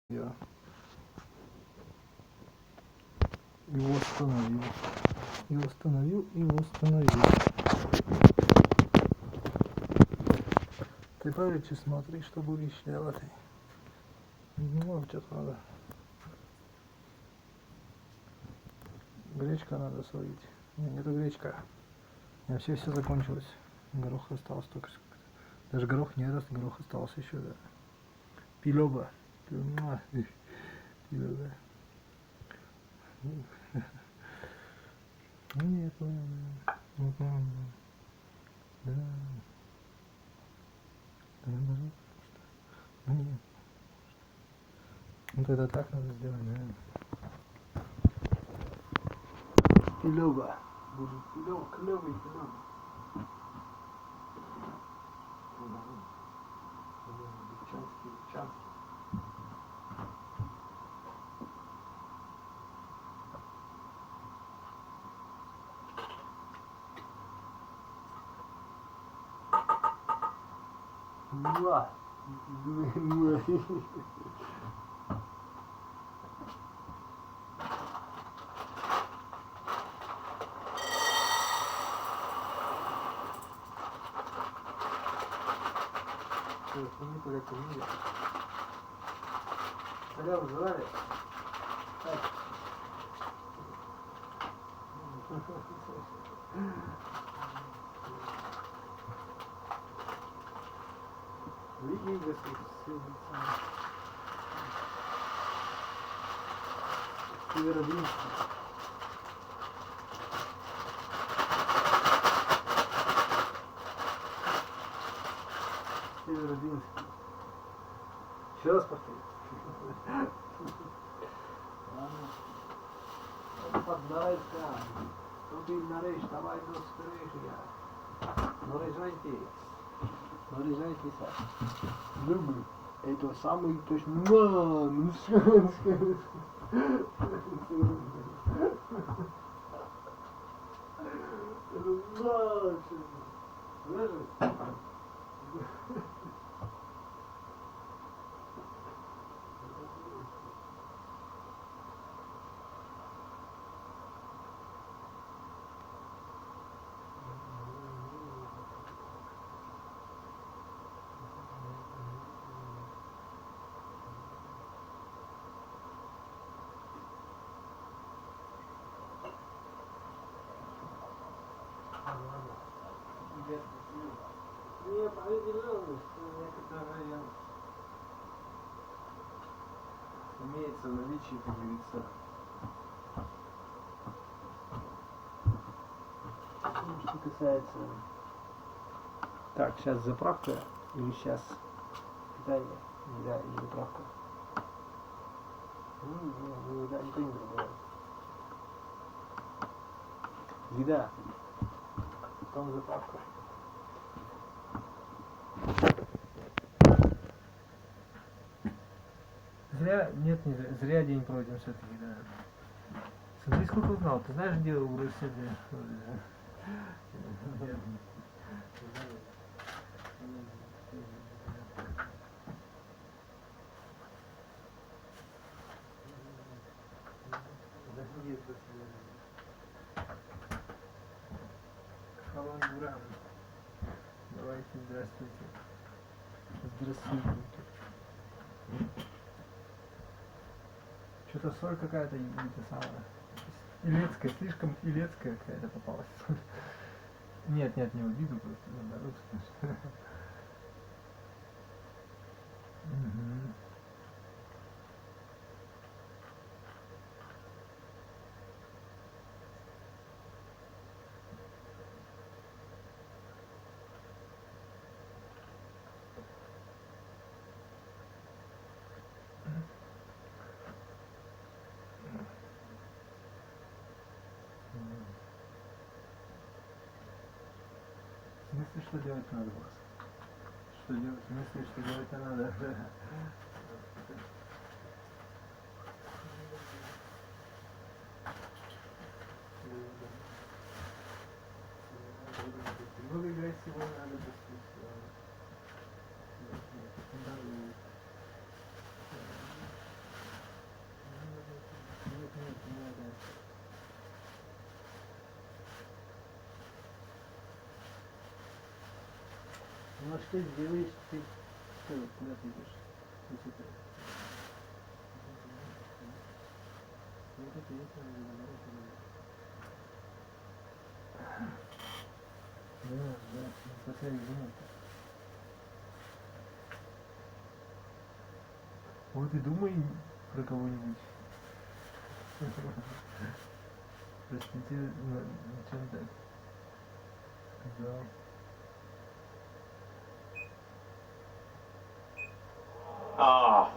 Я его остановил. И восстановил. Ты поверьте, смотри, что будешь делать. Ну, что-то надо. Гречка надо солить. Нету гречка. У меня все закончилось. Горох остался только. Даже горох не раз, горох остался еще, да. Пилёба. Пилёба. Нет, да. Нет. Вот это так надо сделать, да. Пилёба. Будет пилёба, клёвый пилёба. Девчонский. Муа. Сними куда ты видишь. Царя вызывали. Видите, Северодвинский. Северодвинский. Еще раз повторю. Поднарайся. Тут и нарежь, давай скорее я. Наряжайтесь. Люблю. Это самый точно. Нет, определенность некоторые имеется в наличии, как говорится. Что касается... Так, сейчас заправка или сейчас питание? Да, или заправка? Да, никто не забывает. Еда. Потом заправка. Зря, нет, не зря, зря день пройдем все-таки, да. Смотри, сколько узнал. Ты знаешь, где университет? Давайте, здравствуйте. Здравствуйте. Что-то соль какая-то самая. Илецкая, слишком илецкая какая-то попалась. Нет, не в обиду, просто наоборот. В смысле, что делать надо вас? Что делать? В смысле, что делать надо? Много играть сегодня надо быстрее. Ну а что сделаешь ты? Куда ты идешь? Вот это есть, да, такая игра. Вот и думай про кого-нибудь. Простите, на чем так? Да. Ah.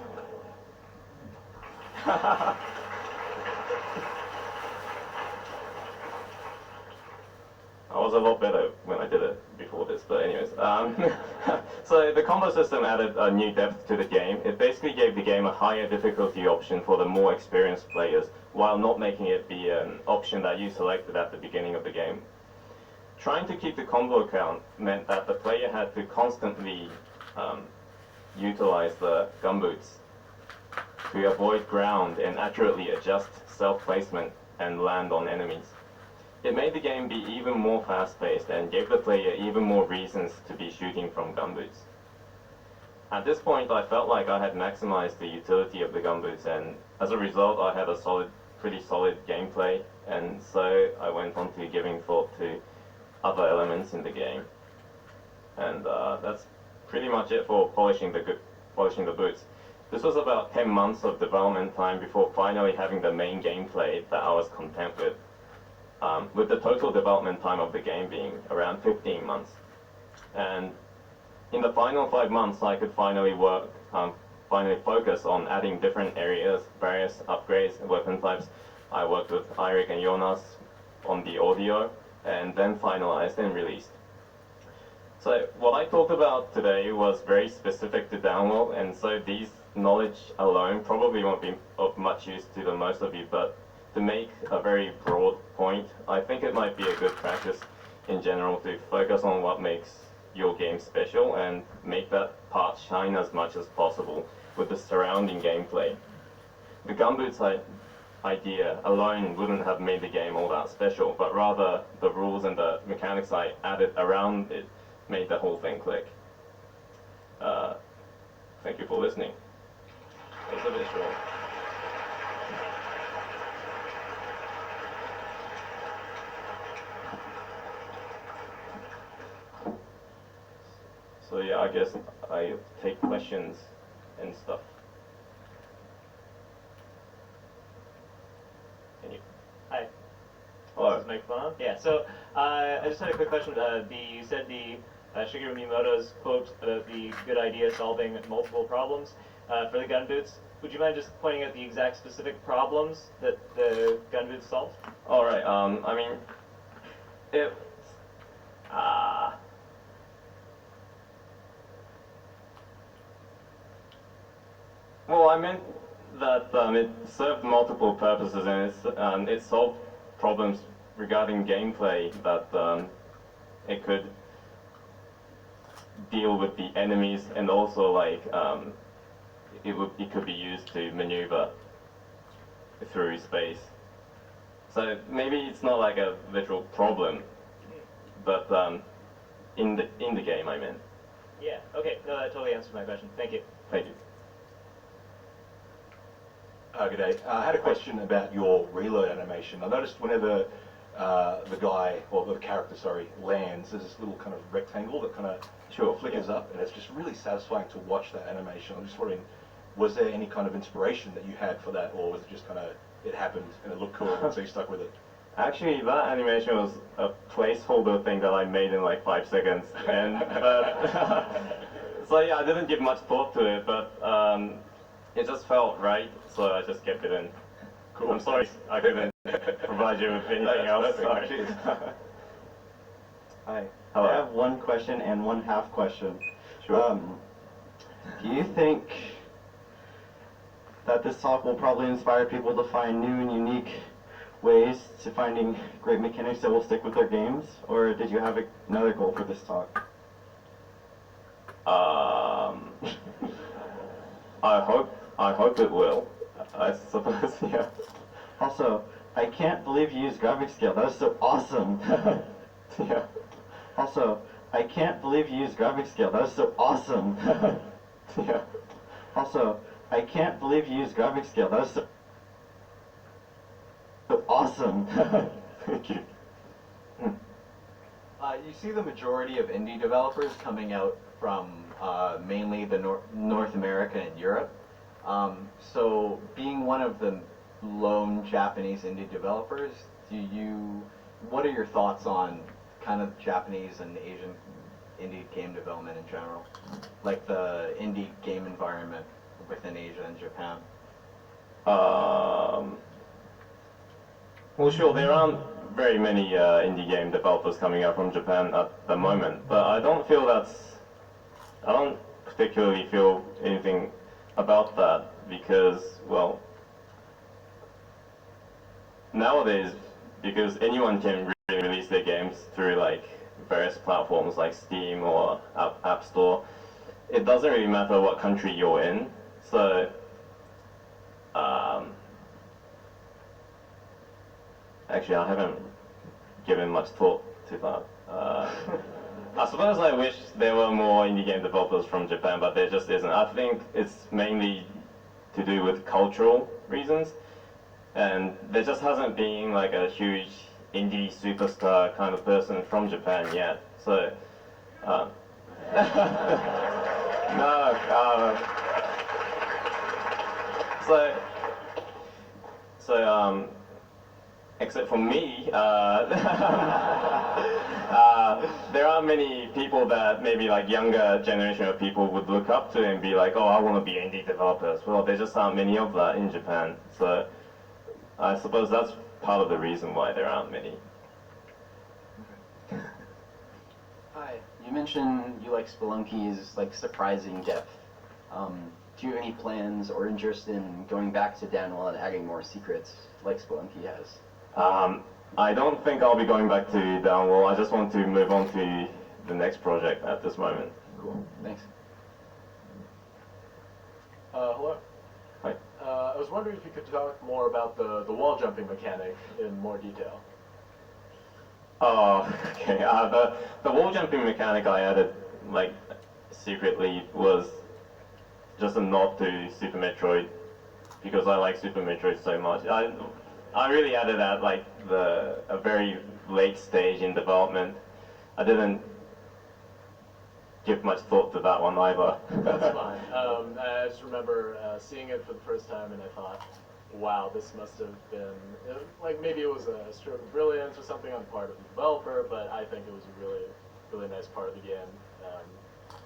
I was a lot better when I did it before this, but anyways. So the combo system added a new depth to the game. It basically gave the game a higher difficulty option for the more experienced players, while not making it be an option that you selected at the beginning of the game. Trying to keep the combo count meant that the player had to constantly utilize the gumboots to avoid ground and accurately adjust self-placement and land on enemies. It made the game be even more fast-paced and gave the player even more reasons to be shooting from gumboots. At this point, I felt like I had maximized the utility of the gumboots, and as a result, I had a pretty solid gameplay, and so I went on to giving thought to other elements in the game. And that's pretty much it for polishing the boots. This was about 10 months of development time before finally having the main gameplay that I was content with the total development time of the game being around 15 months. And in the final 5 months, I could finally focus on adding different areas, various upgrades, weapon types. I worked with Eirik and Jonas on the audio, and then finalized and released. So what I talked about today was very specific to download, and so these knowledge alone probably won't be of much use to the most of you, but to make a very broad point, I think it might be a good practice in general to focus on what makes your game special and make that part shine as much as possible with the surrounding gameplay. The gumboots idea alone wouldn't have made the game all that special, but rather the rules and the mechanics I added around it made the whole thing click. Thank you for listening. It's a bit short. So yeah, I guess I take questions and stuff. Can you? Hi. Hello. This is Mike Flan. Yeah, so I just had a quick question. You said the Shigeru Miyamoto's quote about the good idea solving multiple problems for the gun boots. Would you mind just pointing out the exact specific problems that the gun boots solved? All right. I mean, it. Well, I meant that it served multiple purposes, and it solved problems regarding gameplay that it could deal with the enemies, and also like it could be used to maneuver through space. So maybe it's not like a literal problem, but in the game I meant. Yeah. Okay. No, that totally answers my question. Thank you. Thank you. Good day. I had a question about your reload animation. I noticed whenever the guy, or the character, sorry, lands, there's this little kind of rectangle that kind of flickers up, and it's just really satisfying to watch that animation. I'm just wondering, was there any kind of inspiration that you had for that, or was it just kind of, it happened and it looked cool, and so you stuck with it? Actually, that animation was a placeholder thing that I made in like 5 seconds, and so yeah, I didn't give much thought to it, but it just felt right, so I just kept it in. Cool. I'm sorry I couldn't provide you with anything else. Sorry. Hi. Hello. I have one question and one half question. Sure. Do you think that this talk will probably inspire people to find new and unique ways to finding great mechanics that will stick with their games? Or did you have another goal for this talk? I hope it will. I suppose, yeah. Also, I can't believe you used graphic scale. That was so awesome. Yeah. Also, I can't believe you used graphic scale. That was so awesome. Yeah. Also, I can't believe you used graphic scale. That was so awesome. Thank you. You see the majority of indie developers coming out from mainly the North America and Europe. So being one of the lone Japanese indie developers, what are your thoughts on kind of Japanese and Asian indie game development in general? Like the indie game environment within Asia and Japan? Well, sure, there aren't very many indie game developers coming out from Japan at the moment, but I don't particularly feel anything about that because, well, nowadays, because anyone can really release their games through like various platforms like Steam or App Store, it doesn't really matter what country you're in. So, actually, I haven't given much thought to that. I suppose I wish there were more indie game developers from Japan, but there just isn't. I think it's mainly to do with cultural reasons, and there just hasn't been like a huge indie superstar kind of person from Japan yet. So, no, except for me, there aren't many people that maybe like younger generation of people would look up to and be like, oh, I want to be indie developers. Well, there just aren't many of that in Japan. So I suppose that's part of the reason why there aren't many. Hi. You mentioned you like Spelunky's like surprising depth. Do you have any plans or interest in going back to Danwell and adding more secrets like Spelunky has? I don't think I'll be going back to Downwall. I just want to move on to the next project at this moment. Cool. Thanks. Hello. Hi. I was wondering if you could talk more about the wall jumping mechanic in more detail. Oh, okay. The wall jumping mechanic I added, like, secretly was just a nod to Super Metroid, because I like Super Metroid so much. I really added at like a very late stage in development. I didn't give much thought to that one either. That's fine. I just remember seeing it for the first time and I thought, wow, this must have been, like maybe it was a stroke of brilliance or something on the part of the developer, but I think it was a really, really nice part of the game.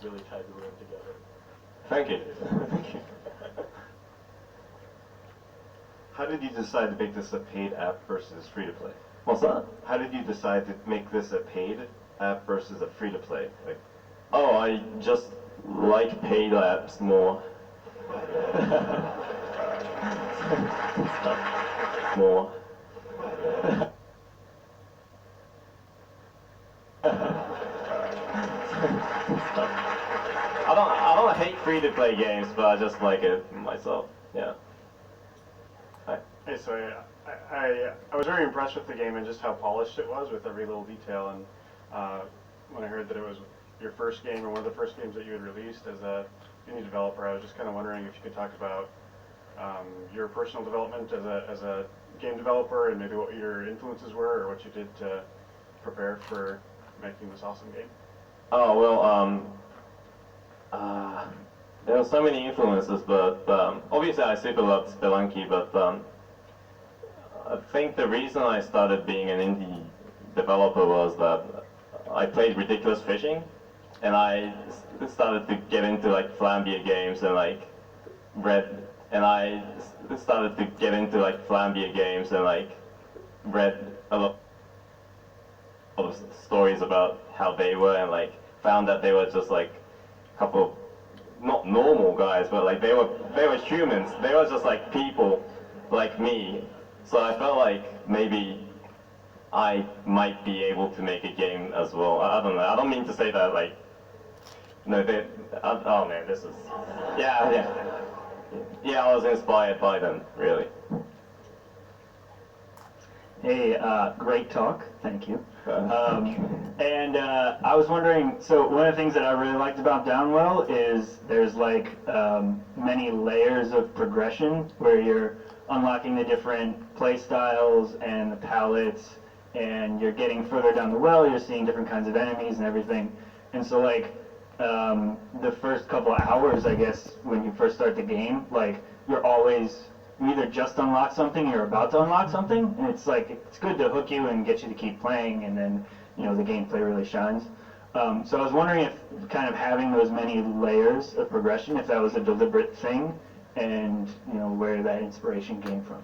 Really tied the room together. Thank you. Thank you. How did you decide to make this a paid app versus free-to-play? What's that? How did you decide to make this a paid app versus a free-to-play? Like, Oh, I just like paid apps more. More. I don't hate free-to-play games, but I just like it myself. Yeah. Hi. Hey, so I was very impressed with the game and just how polished it was with every little detail. And when I heard that it was your first game or one of the first games that you had released as a indie developer, I was just kind of wondering if you could talk about your personal development as a game developer and maybe what your influences were or what you did to prepare for making this awesome game. Oh, well, there are so many influences, but obviously I super loved Spelunky, but I think the reason I started being an indie developer was that I played Ridiculous Fishing, and I started to get into like Flambier games and like read a lot of stories about how they were, and like found that they were just like a couple of not normal guys, but like they were humans. They were just like people like me. So I felt like maybe I might be able to make a game as well. I don't know. I don't mean to say that like no. Oh man, this is yeah. I was inspired by them, really. Hey, great talk. Thank you. And I was wondering, so one of the things that I really liked about Downwell is there's like many layers of progression where you're unlocking the different play styles and the palettes, and you're getting further down the well, you're seeing different kinds of enemies and everything. And so like the first couple of hours, I guess, when you first start the game, like you're always, you either just unlock something or you're about to unlock something, and it's like, it's good to hook you and get you to keep playing, and then, you know, the gameplay really shines. So I was wondering if kind of having those many layers of progression, if that was a deliberate thing, and, you know, where that inspiration came from.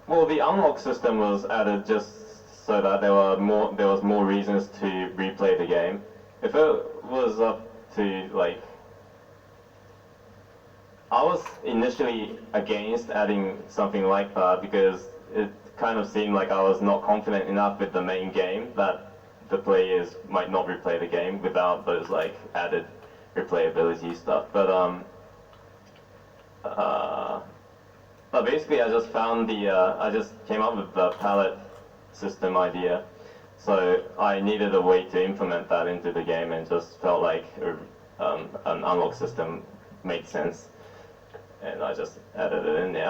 Well, the unlock system was added just so that there was more reasons to replay the game. If it was up to like, I was initially against adding something like that because it kind of seemed like I was not confident enough with the main game that the players might not replay the game without those like added replayability stuff. But basically, I just found I just came up with the palette system idea. So I needed a way to implement that into the game, and just felt like an unlock system made sense. And I just added it in there.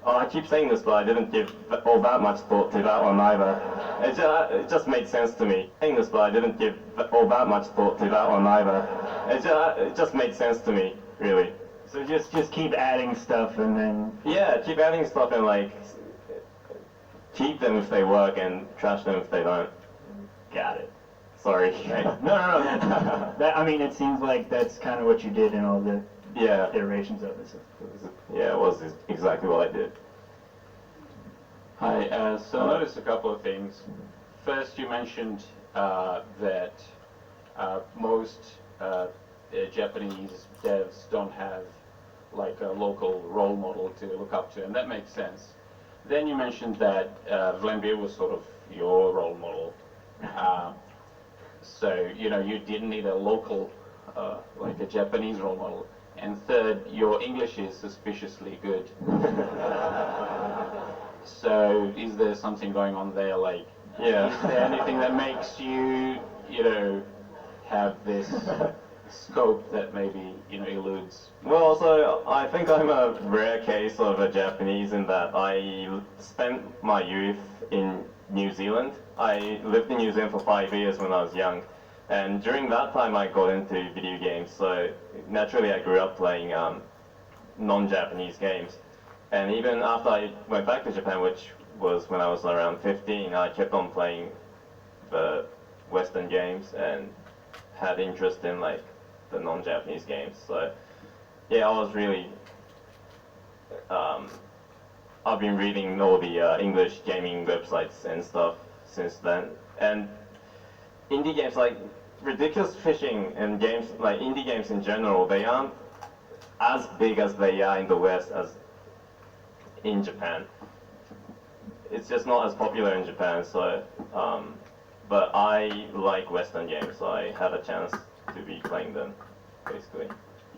I keep saying this, but I didn't give all that much thought to that one either. It just made sense to me. Saying this, but I didn't give all that much thought to that one either. It just made sense to me, really. So just keep adding stuff, and then... Yeah, keep adding stuff, and like, keep them if they work and trash them if they don't. Got it. Sorry. No. That, I mean, it seems like that's kind of what you did in all the iterations of it. So. Yeah, it was exactly what I did. Hi, so I noticed a couple of things. First, you mentioned that most Japanese devs don't have like a local role model to look up to, and that makes sense. Then you mentioned that Vlambeer was sort of your role model. So, you know, you didn't need a local, like a Japanese role model. And third, your English is suspiciously good. So, is there something going on there? Like, is there anything that makes you, you know, have this scope that maybe, you know, eludes? Well, so I think I'm a rare case of a Japanese in that I spent my youth in New Zealand. I lived in New Zealand for 5 years when I was young, and during that time I got into video games, so naturally I grew up playing non-Japanese games. And even after I went back to Japan, which was when I was around 15, I kept on playing the Western games and had interest in like the non-Japanese games. So yeah, I was really I've been reading all the English gaming websites and stuff since then. And indie games, like Ridiculous Fishing and games like indie games in general, they aren't as big as they are in the West as in Japan. It's just not as popular in Japan. So but I like Western games, so I had a chance to be playing them, basically.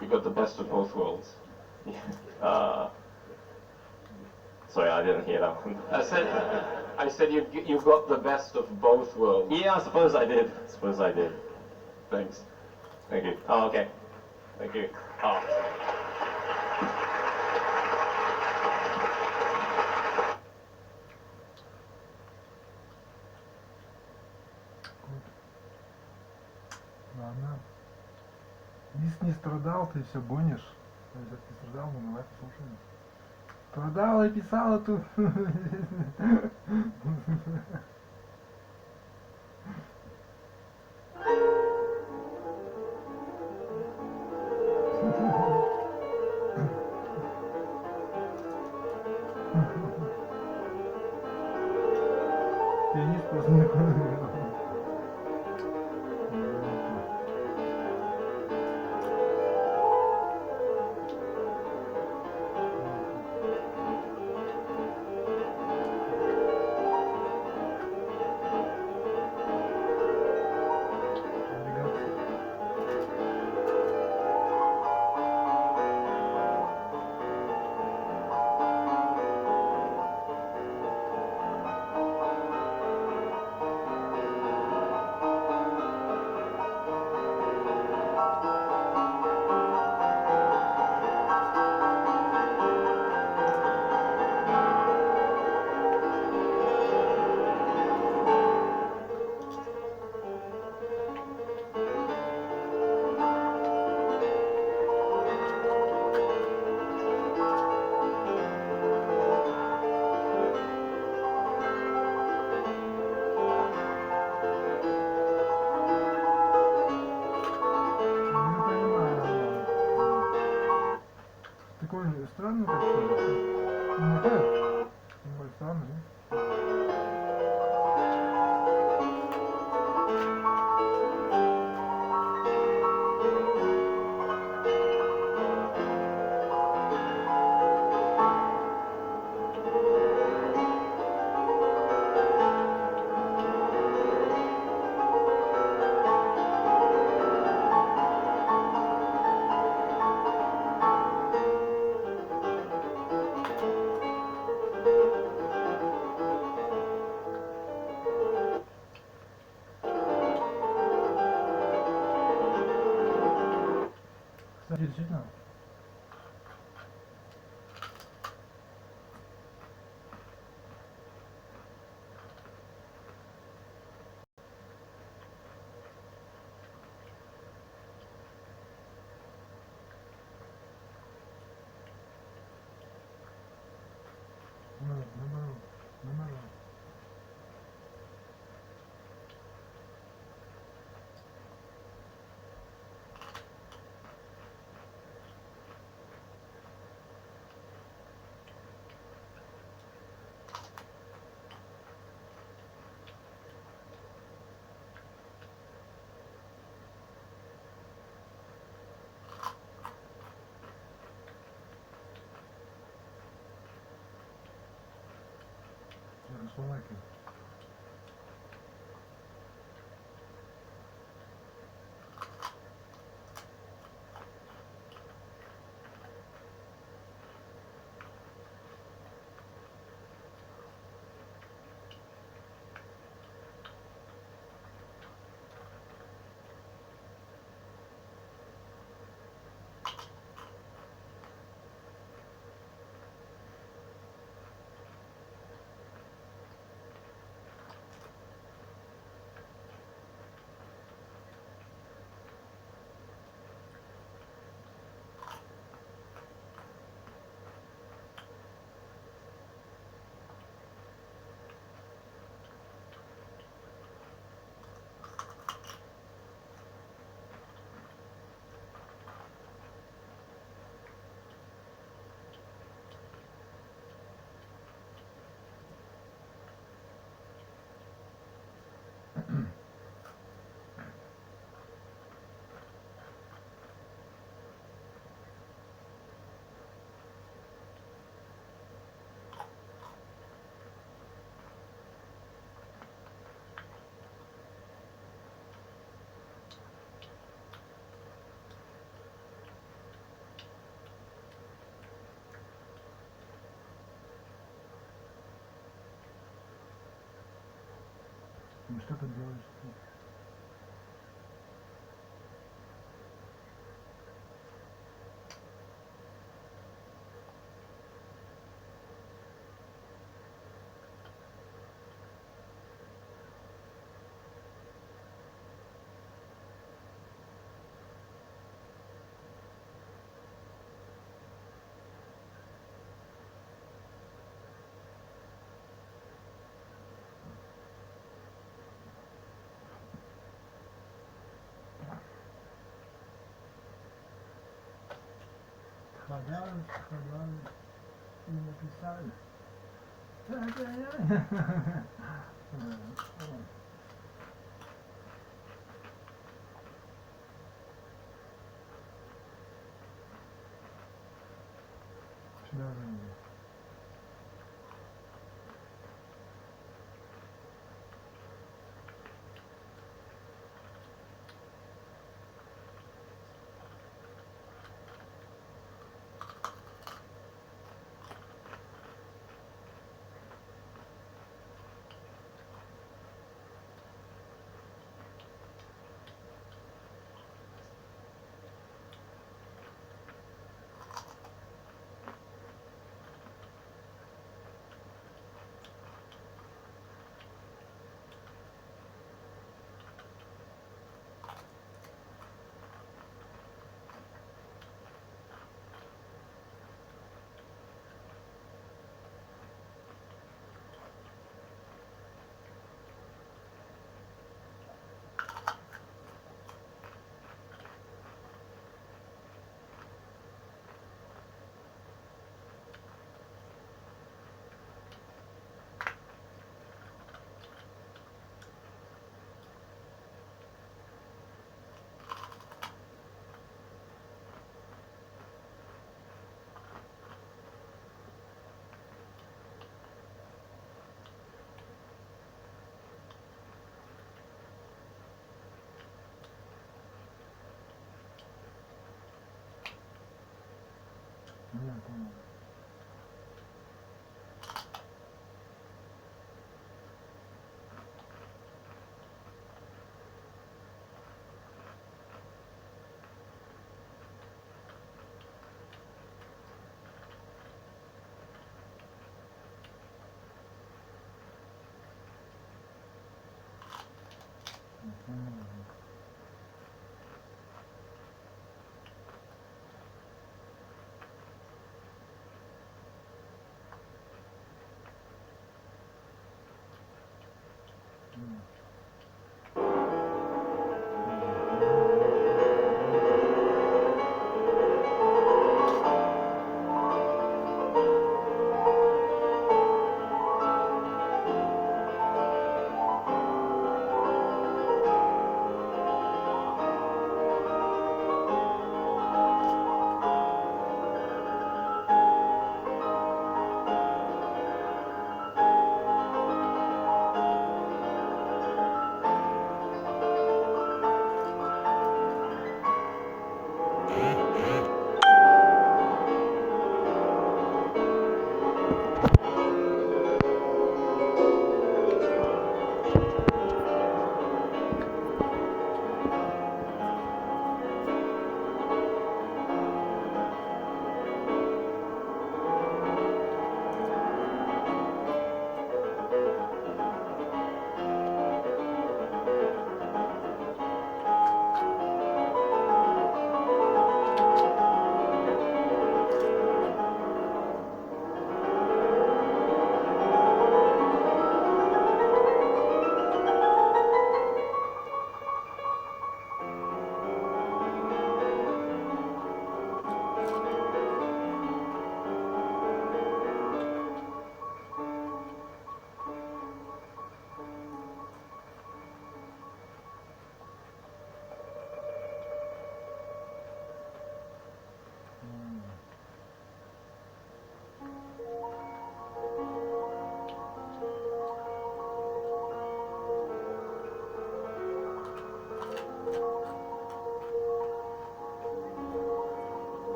You got the best of both worlds. Sorry, I didn't hear that one. I said you got the best of both worlds. Yeah, I suppose I did. Thanks. Thank you. Oh, okay. Thank you. Oh. Ладно. Диск не страдал, ты все гонишь. Если ты страдал, ну давай послушаем. Страдал и писал эту. Пианист просто не играл. странно как-то. Не так. Немного странно, да? Кстати, действительно. Нормально. Словакия. Ну что ты делаешь? Хадали, и написали. Сюда же.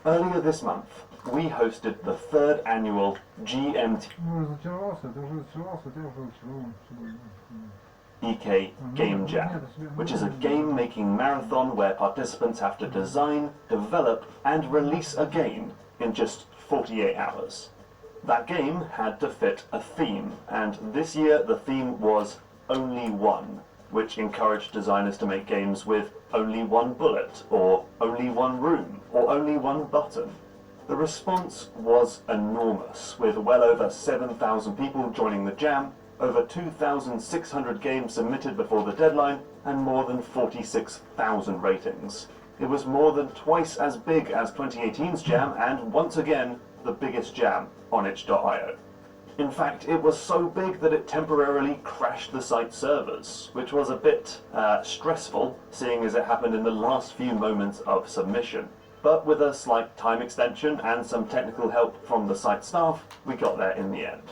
Earlier this month, we hosted the third annual GMT. EK Game Jam, which is a game-making marathon where participants have to design, develop, and release a game in just 48 hours. That game had to fit a theme, and this year the theme was Only One, which encouraged designers to make games with only one bullet, or only one room, or only one button. The response was enormous, with well over 7,000 people joining the jam, over 2,600 games submitted before the deadline, and more than 46,000 ratings. It was more than twice as big as 2018's jam, and once again, the biggest jam on itch.io. In fact, it was so big that it temporarily crashed the site's servers, which was a bit stressful, seeing as it happened in the last few moments of submission. But with a slight time extension and some technical help from the site staff, we got there in the end.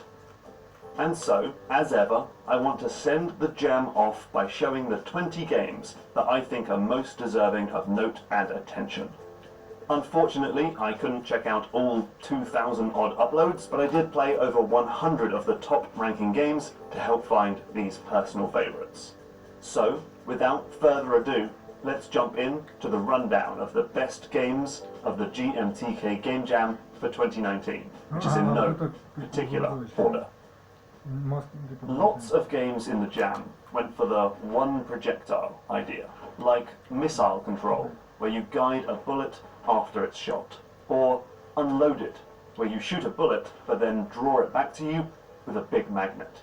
And so, as ever, I want to send the jam off by showing the 20 games that I think are most deserving of note and attention. Unfortunately, I couldn't check out all 2,000 odd uploads, but I did play over 100 of the top ranking games to help find these personal favourites. So, without further ado, let's jump in to the rundown of the best games of the GMTK Game Jam for 2019, which is in no particular order. Lots of games in the jam went for the one projectile idea, like Missile Control, where you guide a bullet after it's shot, or Unload It, where you shoot a bullet but then draw it back to you with a big magnet.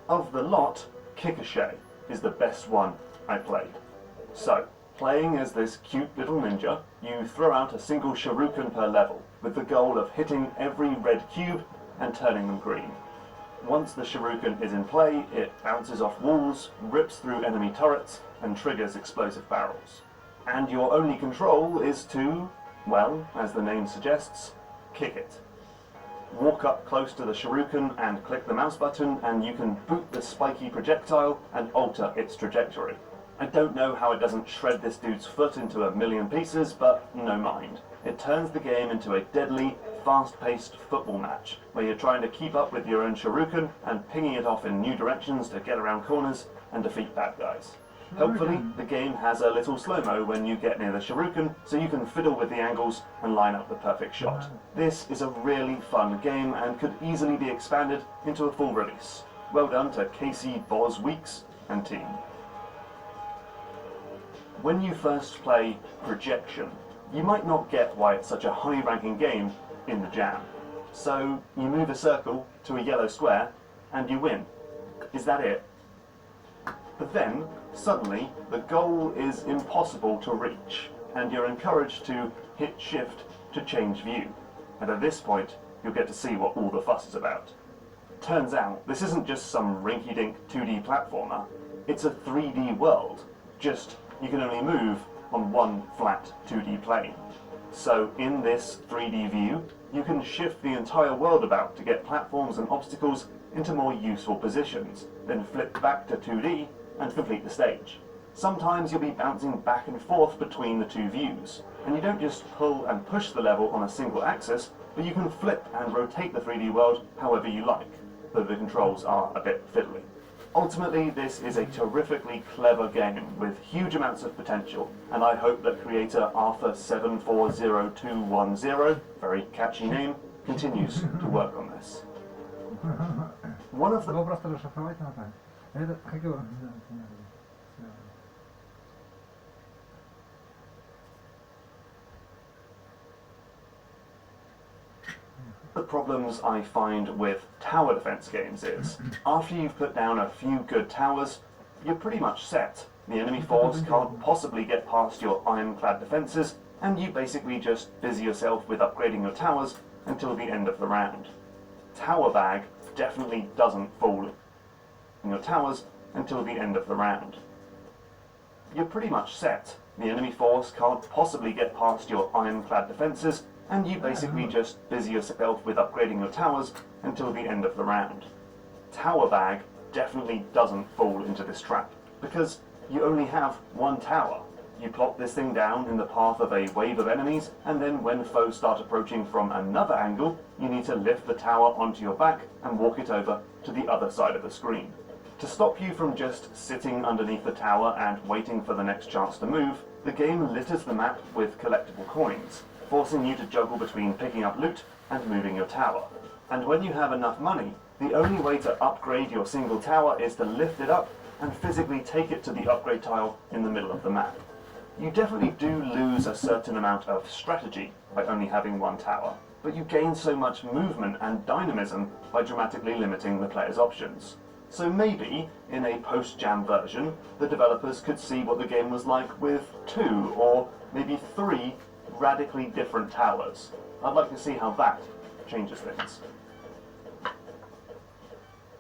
Of the lot, Kikashay is the best one I played. So, playing as this cute little ninja, you throw out a single shuriken per level, with the goal of hitting every red cube and turning them green. Once the shuriken is in play, it bounces off walls, rips through enemy turrets, and triggers explosive barrels. And your only control is to, well, as the name suggests, kick it. Walk up close to the shuriken and click the mouse button, and you can boot the spiky projectile and alter its trajectory. I don't know how it doesn't shred this dude's foot into a million pieces, but no mind. It turns the game into a deadly, fast-paced football match, where you're trying to keep up with your own shuriken and pinging it off in new directions to get around corners and defeat bad guys. Hopefully, the game has a little slow-mo when you get near the shuriken, so you can fiddle with the angles and line up the perfect shot. This is a really fun game and could easily be expanded into a full release. Well done to Casey Boz Weeks and team. When you first play Projection, you might not get why it's such a high-ranking game in the jam. So you move a circle to a yellow square and you win. Is that it? But then, suddenly, the goal is impossible to reach, and you're encouraged to hit shift to change view. And at this point, you'll get to see what all the fuss is about. Turns out, this isn't just some rinky-dink 2D platformer, it's a 3D world, just you can only move on one flat 2D plane. So in this 3D view, you can shift the entire world about to get platforms and obstacles into more useful positions, then flip back to 2D and complete the stage. Sometimes you'll be bouncing back and forth between the two views, and you don't just pull and push the level on a single axis, but you can flip and rotate the 3D world however you like, though the controls are a bit fiddly. Ultimately, this is a terrifically clever game with huge amounts of potential, and I hope that creator Arthur740210, very catchy name, continues to work on this. One of the The problems I find with tower defense games is, after you've put down a few good towers, you're pretty much set. The enemy force can't possibly get past your ironclad defenses, and you basically just busy yourself with upgrading your towers until the end of the round. Tower bag definitely doesn't fall in your towers until the end of the round. You're pretty much set. The enemy force can't possibly get past your ironclad defenses, and you basically just busy yourself with upgrading your towers until the end of the round. Tower bag definitely doesn't fall into this trap, because you only have one tower. You plop this thing down in the path of a wave of enemies, and then when foes start approaching from another angle, you need to lift the tower onto your back and walk it over to the other side of the screen. To stop you from just sitting underneath the tower and waiting for the next chance to move, the game litters the map with collectible coins, forcing you to juggle between picking up loot and moving your tower. And when you have enough money, the only way to upgrade your single tower is to lift it up and physically take it to the upgrade tile in the middle of the map. You definitely do lose a certain amount of strategy by only having one tower, but you gain so much movement and dynamism by dramatically limiting the player's options. So maybe, in a post-jam version, the developers could see what the game was like with 2 or maybe 3 radically different towers. I'd like to see how that changes things.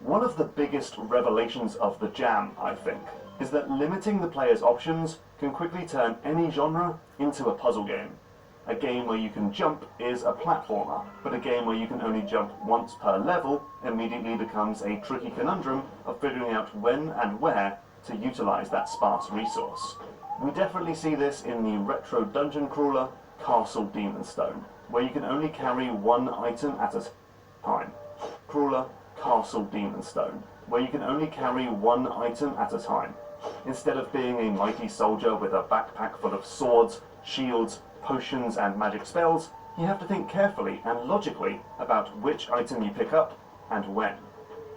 One of the biggest revelations of the jam, I think, is that limiting the player's options can quickly turn any genre into a puzzle game. A game where you can jump is a platformer, but a game where you can only jump once per level immediately becomes a tricky conundrum of figuring out when and where to utilize that sparse resource. We definitely see this in the retro dungeon crawler Castle Demonstone, where you can only carry one item at a time. Crawler Castle Demonstone, where you can only carry one item at a time. Instead of being a mighty soldier with a backpack full of swords, shields, potions and magic spells, you have to think carefully and logically about which item you pick up and when.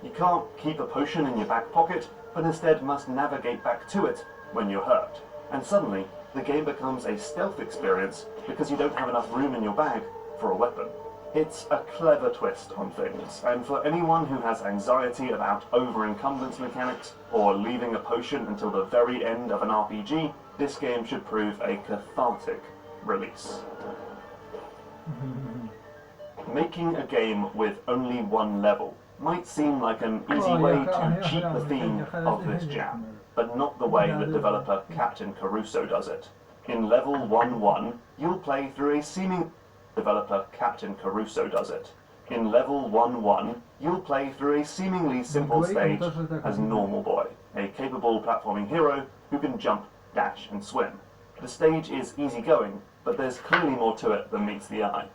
You can't keep a potion in your back pocket, but instead must navigate back to it when you're hurt. And suddenly, the game becomes a stealth experience because you don't have enough room in your bag for a weapon. It's a clever twist on things, and for anyone who has anxiety about over-encumbrance mechanics or leaving a potion until the very end of an RPG, this game should prove a cathartic release. Making a game with only one level might seem like an easy way to cheat the theme of this jam, but not the way that developer Captain Caruso does it. In level 1-1, you'll play through a seeming... Developer Captain Caruso does it. In level 1-1, you'll play through a seemingly simple stage as Normal Boy, a capable platforming hero who can jump, dash and swim. The stage is easygoing, but there's clearly more to it than meets the eye.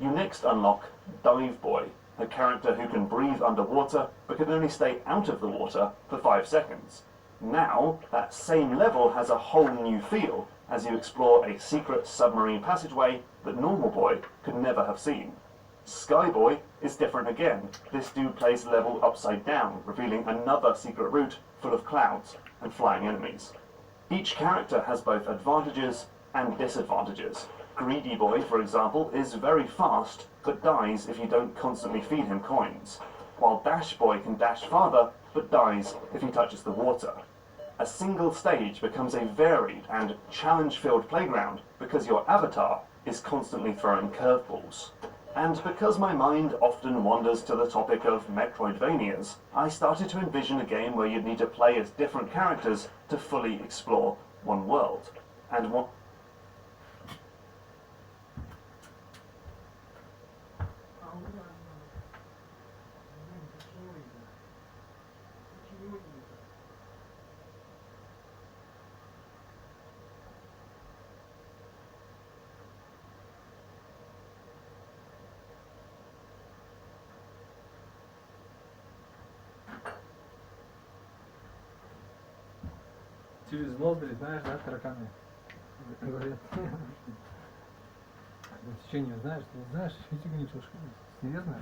You next unlock Dive Boy, a character who can breathe underwater but can only stay out of the water for 5 seconds. Now, that same level has a whole new feel as you explore a secret submarine passageway that Normal Boy could never have seen. Sky Boy is different again. This dude plays the level upside down, revealing another secret route full of clouds and flying enemies. Each character has both advantages and disadvantages. Greedy Boy, for example, is very fast, but dies if you don't constantly feed him coins, while Dash Boy can dash farther, but dies if he touches the water. A single stage becomes a varied and challenge-filled playground because your avatar is constantly throwing curveballs. And because my mind often wanders to the topic of Metroidvanias, I started to envision a game where you'd need to play as different characters to fully explore one world. And what... Через ноздри, знаешь, да, тараканы? Говорят. Течение знаешь, ты знаешь, физика ничего, серьезно?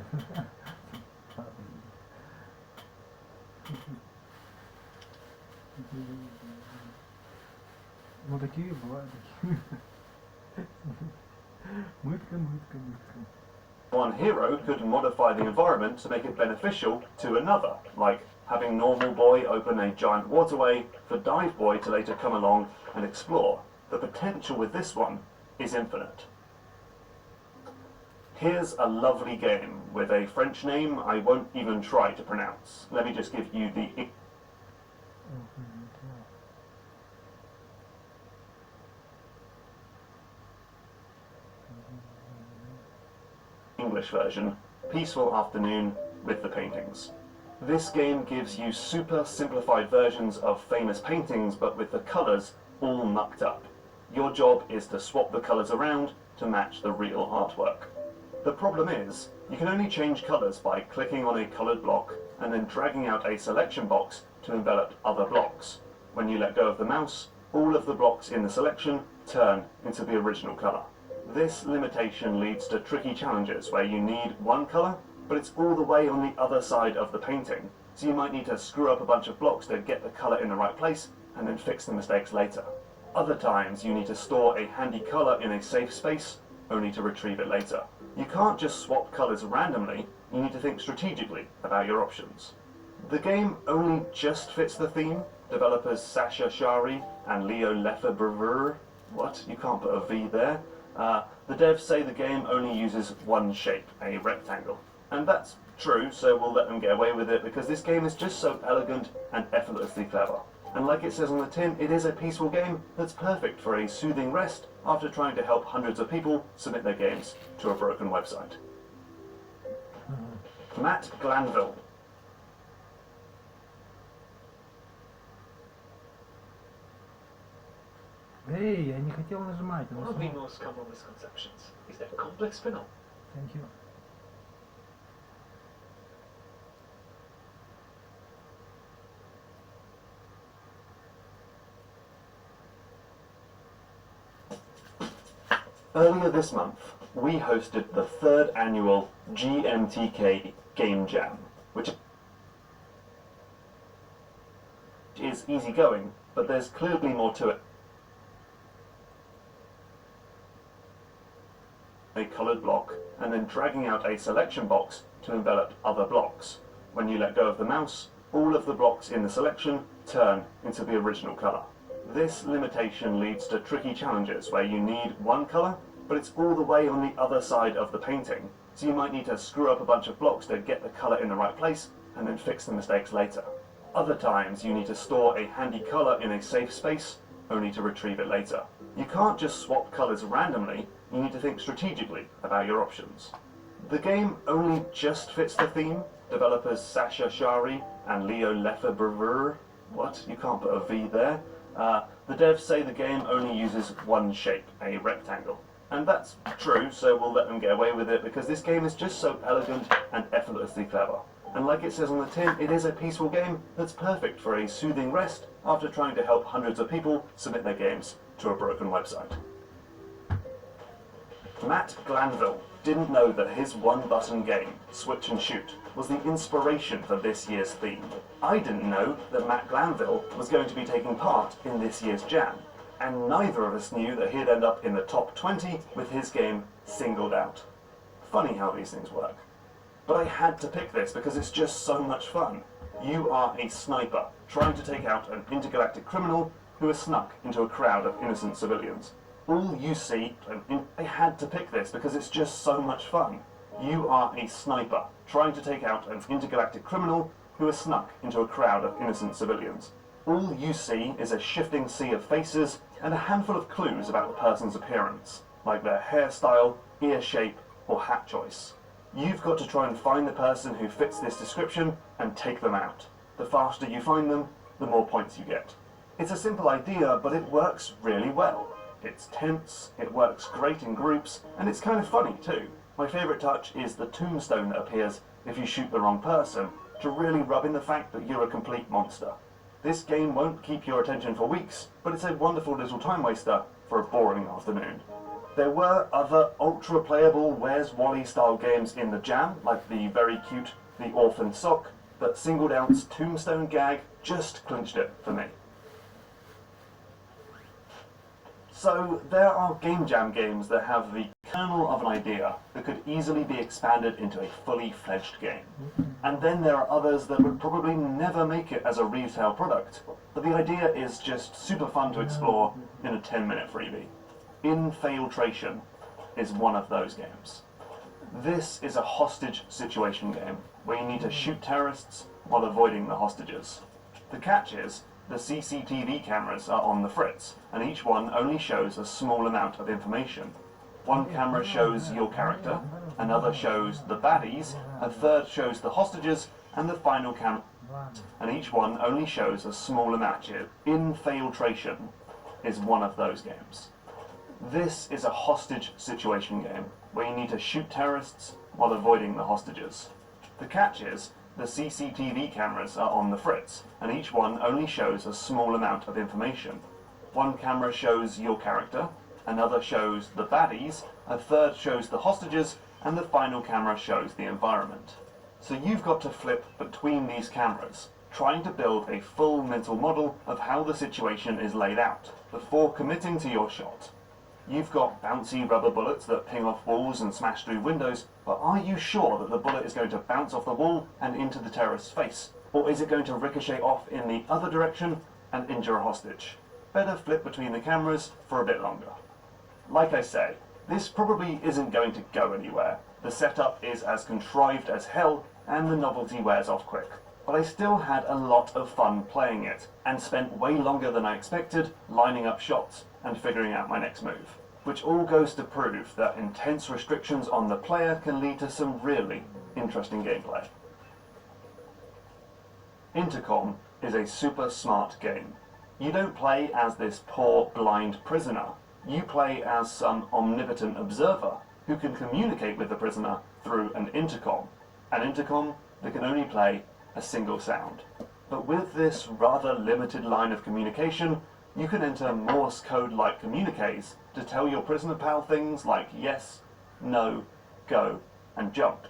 Ну такие бывают. Мытка. One hero could modify the environment to make it beneficial to another, like having Normal Boy open a giant waterway for Dive Boy to later come along and explore. The potential with this one is infinite. Here's a lovely game with a French name I won't even try to pronounce. Let me just give you the English version, Peaceful Afternoon with the paintings. This game gives you super simplified versions of famous paintings, but with the colours all mucked up. Your job is to swap the colours around to match the real artwork. The problem is, you can only change colours by clicking on a coloured block and then dragging out a selection box to envelop other blocks. When you let go of the mouse, all of the blocks in the selection turn into the original colour. This limitation leads to tricky challenges where you need one colour, but it's all the way on the other side of the painting, so you might need to screw up a bunch of blocks to get the colour in the right place and then fix the mistakes later. Other times you need to store a handy colour in a safe space, only to retrieve it later. You can't just swap colours randomly, you need to think strategically about your options. The game only just fits the theme. Developers Sasha Shari and Leo Lefebvre, what? You can't put a V there. The devs say the game only uses one shape, a rectangle. And that's true, so we'll let them get away with it because this game is just so elegant and effortlessly clever. And like it says on the tin, it is a peaceful game that's perfect for a soothing rest after trying to help hundreds of people submit their games to a broken website. Matt Glanville. Эй, я не хотел нажимать. One of the most common misconceptions is that complex spinal. Thank you. Earlier this month, we hosted the 3rd annual GMTK Game Jam, which is easygoing, but there's clearly more to it. A coloured block, and then dragging out a selection box to envelop other blocks. When you let go of the mouse, all of the blocks in the selection turn into the original colour. This limitation leads to tricky challenges where you need one colour, but it's all the way on the other side of the painting, so you might need to screw up a bunch of blocks to get the colour in the right place and then fix the mistakes later. Other times you need to store a handy colour in a safe space, only to retrieve it later. You can't just swap colours randomly, you need to think strategically about your options. The game only just fits the theme. Developers Sasha Shari and Leo Lefebvre, what? You can't put a V there. The devs say the game only uses one shape, a rectangle. And that's true, so we'll let them get away with it because this game is just so elegant and effortlessly clever. And like it says on the tin, it is a peaceful game that's perfect for a soothing rest after trying to help hundreds of people submit their games to a broken website. Matt Glanville didn't know that his one-button game, Switch and Shoot, was the inspiration for this year's theme. I didn't know that Matt Glanville was going to be taking part in this year's jam, and neither of us knew that he'd end up in the top 20 with his game singled out. Funny how these things work. But I had to pick this because it's just so much fun. You are a sniper trying to take out an intergalactic criminal who has snuck into a crowd of innocent civilians. All you see, I had to pick this because it's just so much fun. You are a sniper trying to take out an intergalactic criminal who has snuck into a crowd of innocent civilians. All you see is a shifting sea of faces and a handful of clues about the person's appearance, like their hairstyle, ear shape, or hat choice. You've got to try and find the person who fits this description and take them out. The faster you find them, the more points you get. It's a simple idea, but it works really well. It's tense, it works great in groups, and it's kind of funny too. My favourite touch is the tombstone that appears if you shoot the wrong person, to really rub in the fact that you're a complete monster. This game won't keep your attention for weeks, but it's a wonderful little time waster for a boring afternoon. There were other ultra-playable Where's Wally style games in the jam, like the very cute The Orphan Sock, but Singled Out's Tombstone gag just clinched it for me. So there are game jam games that have the kernel of an idea that could easily be expanded into a fully fledged game. And then there are others that would probably never make it as a retail product, but the idea is just super fun to explore in a 10-minute freebie. Infiltration is one of those games. This is a hostage situation game where you need to shoot terrorists while avoiding the hostages. The catch is the CCTV cameras are on the fritz, and each one only shows a small amount of information. One camera shows your character, another shows the baddies, a third shows the hostages, and the final camera, and each one only shows a small amount. Infiltration is one of those games. This is a hostage situation game where you need to shoot terrorists while avoiding the hostages. The catch is the CCTV cameras are on the fritz, and each one only shows a small amount of information. One camera shows your character, another shows the baddies, a third shows the hostages, and the final camera shows the environment. So you've got to flip between these cameras, trying to build a full mental model of how the situation is laid out before committing to your shot. You've got bouncy rubber bullets that ping off walls and smash through windows, but are you sure that the bullet is going to bounce off the wall and into the terrorist's face? Or is it going to ricochet off in the other direction and injure a hostage? Better flip between the cameras for a bit longer. Like I say, this probably isn't going to go anywhere. The setup is as contrived as hell, and the novelty wears off quick. But I still had a lot of fun playing it, and spent way longer than I expected lining up shots and figuring out my next move. Which all goes to prove that intense restrictions on the player can lead to some really interesting gameplay. Intercom is a super smart game. You don't play as this poor blind prisoner. You play as some omnipotent observer who can communicate with the prisoner through an intercom that can only play a single sound. But with this rather limited line of communication, you can enter Morse code-like communiques to tell your prisoner pal things like yes, no, go, and jump.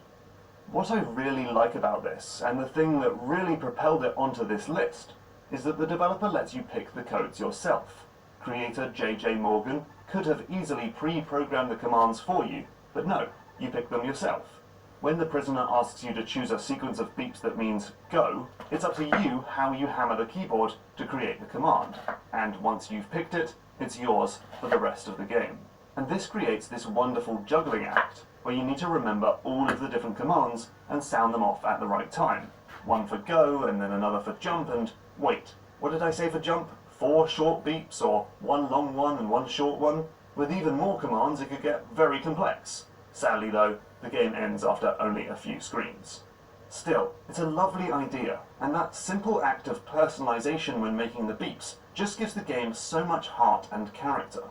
What I really like about this, and the thing that really propelled it onto this list, is that the developer lets you pick the codes yourself. Creator J.J. Morgan could have easily pre-programmed the commands for you, but no, you pick them yourself. When the prisoner asks you to choose a sequence of beeps that means go, it's up to you how you hammer the keyboard to create the command, and once you've picked it, it's yours for the rest of the game. And this creates this wonderful juggling act, where you need to remember all of the different commands and sound them off at the right time. One for go, and then another for jump, and wait, what did I say for jump? 4 short beeps, or 1 long one and 1 short one? With even more commands, it could get very complex. Sadly though, the game ends after only a few screens. Still, it's a lovely idea, and that simple act of personalization when making the beeps just gives the game so much heart and character.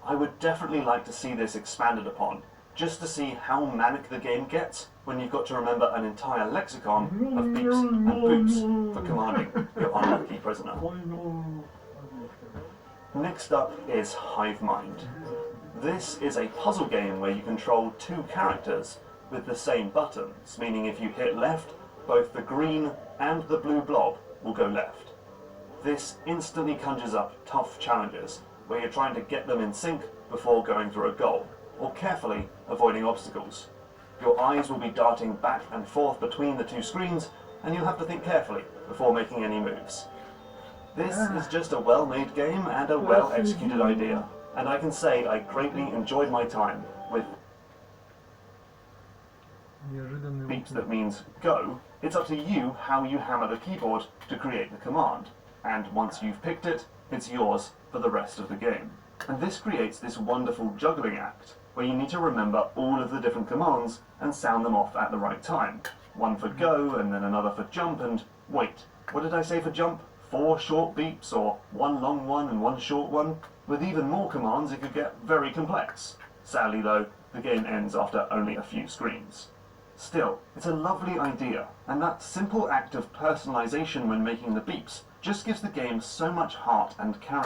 I would definitely like to see this expanded upon, just to see how manic the game gets when you've got to remember an entire lexicon of beeps and boops for commanding your unlucky prisoner. Next up is Hive Mind. This is a puzzle game where you control 2 characters with the same buttons, meaning if you hit left, both the green and the blue blob will go left. This instantly conjures up tough challenges, where you're trying to get them in sync before going through a goal, or carefully avoiding obstacles. Your eyes will be darting back and forth between the 2 screens, and you'll have to think carefully before making any moves. This is just a well-made game and a well-executed idea, and I can say I greatly enjoyed my time with beeps that means go. It's up to you how you hammer the keyboard to create the command, and once you've picked it, it's yours for the rest of the game. And this creates this wonderful juggling act, where you need to remember all of the different commands and sound them off at the right time. One for go, and then another for jump, and wait, what did I say for jump? 4 short beeps, or 1 long one and 1 short one? With even more commands, it could get very complex. Sadly though, the game ends after only a few screens. Still, it's a lovely idea, and that simple act of personalization when making the beeps just gives the game so much heart and character.